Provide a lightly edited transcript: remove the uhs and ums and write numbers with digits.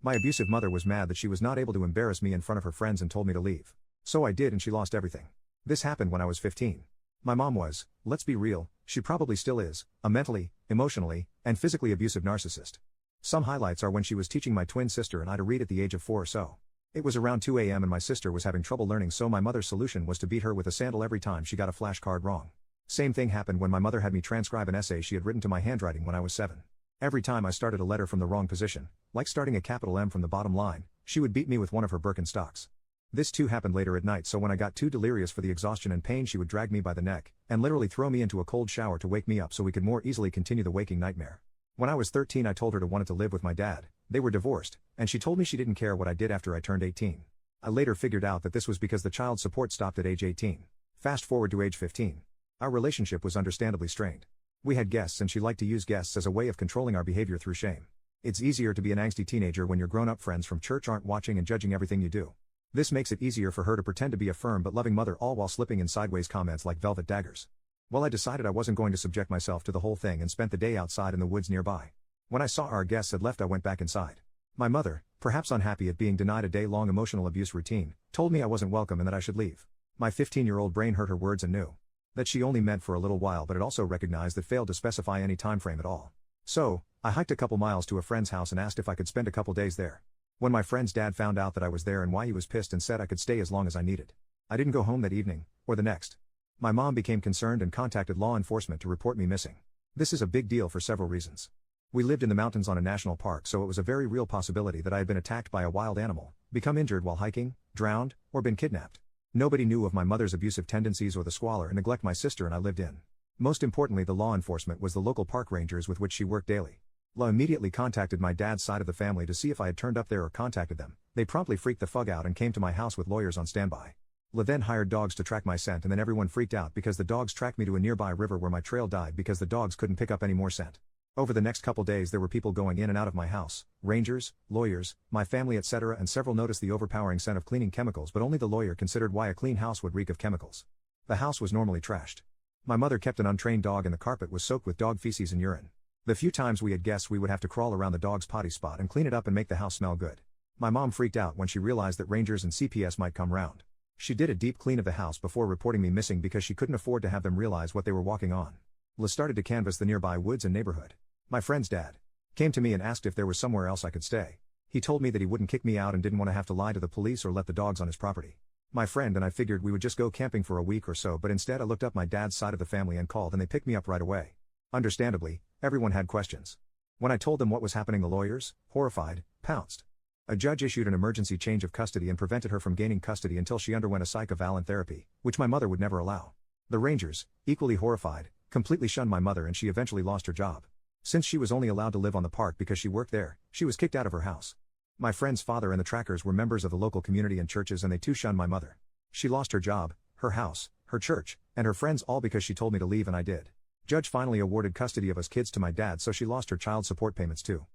My abusive mother was mad that she was not able to embarrass me in front of her friends and told me to leave. So I did, and she lost everything. This happened when I was 15. My mom was, let's be real, she probably still is, a mentally, emotionally, and physically abusive narcissist. Some highlights are when she was teaching my twin sister and I to read at the age of 4 or so. It was around 2 a.m. and my sister was having trouble learning, so my mother's solution was to beat her with a sandal every time she got a flashcard wrong. Same thing happened when my mother had me transcribe an essay she had written to my handwriting when I was 7. Every time I started a letter from the wrong position, like starting a capital M from the bottom line, she would beat me with one of her Birkenstocks. This too happened later at night, so when I got too delirious for the exhaustion and pain, she would drag me by the neck and literally throw me into a cold shower to wake me up so we could more easily continue the waking nightmare. When I was 13, I told her to wanted to live with my dad. They were divorced, and she told me she didn't care what I did after I turned 18. I later figured out that this was because the child support stopped at age 18. Fast forward to age 15. Our relationship was understandably strained. We had guests and she liked to use guests as a way of controlling our behavior through shame. It's easier to be an angsty teenager when your grown-up friends from church aren't watching and judging everything you do. This makes it easier for her to pretend to be a firm but loving mother, all while slipping in sideways comments like velvet daggers. Well, I decided I wasn't going to subject myself to the whole thing and spent the day outside in the woods nearby. When I saw our guests had left, I went back inside. My mother, perhaps unhappy at being denied a day-long emotional abuse routine, told me I wasn't welcome and that I should leave. My 15-year-old brain heard her words and knew that she only meant for a little while, but it also recognized that failed to specify any time frame at all. So, I hiked a couple miles to a friend's house and asked if I could spend a couple days there. When my friend's dad found out that I was there and why, he was pissed and said I could stay as long as I needed. I didn't go home that evening, or the next. My mom became concerned and contacted law enforcement to report me missing. This is a big deal for several reasons. We lived in the mountains on a national park, so it was a very real possibility that I had been attacked by a wild animal, become injured while hiking, drowned, or been kidnapped. Nobody knew of my mother's abusive tendencies or the squalor and neglect my sister and I lived in. Most importantly, the law enforcement was the local park rangers with which she worked daily. La immediately contacted my dad's side of the family to see if I had turned up there or contacted them. They promptly freaked the fuck out and came to my house with lawyers on standby. La then hired dogs to track my scent, and then everyone freaked out because the dogs tracked me to a nearby river where my trail died because the dogs couldn't pick up any more scent. Over the next couple days there were people going in and out of my house, rangers, lawyers, my family, etc., and several noticed the overpowering scent of cleaning chemicals, but only the lawyer considered why a clean house would reek of chemicals. The house was normally trashed. My mother kept an untrained dog and the carpet was soaked with dog feces and urine. The few times we had guests, we would have to crawl around the dog's potty spot and clean it up and make the house smell good. My mom freaked out when she realized that rangers and CPS might come round. She did a deep clean of the house before reporting me missing because she couldn't afford to have them realize what they were walking on. La started to canvass the nearby woods and neighborhood. My friend's dad came to me and asked if there was somewhere else I could stay. He told me that he wouldn't kick me out and didn't want to have to lie to the police or let the dogs on his property. My friend and I figured we would just go camping for a week or so, but instead I looked up my dad's side of the family and called, and they picked me up right away. Understandably, everyone had questions. When I told them what was happening, the lawyers, horrified, pounced. A judge issued an emergency change of custody and prevented her from gaining custody until she underwent a psychovalent therapy, which my mother would never allow. The rangers, equally horrified, completely shunned my mother and she eventually lost her job. Since she was only allowed to live on the park because she worked there, she was kicked out of her house. My friend's father and the trackers were members of the local community and churches, and they too shunned my mother. She lost her job, her house, her church, and her friends, all because she told me to leave and I did. Judge finally awarded custody of us kids to my dad, so she lost her child support payments too.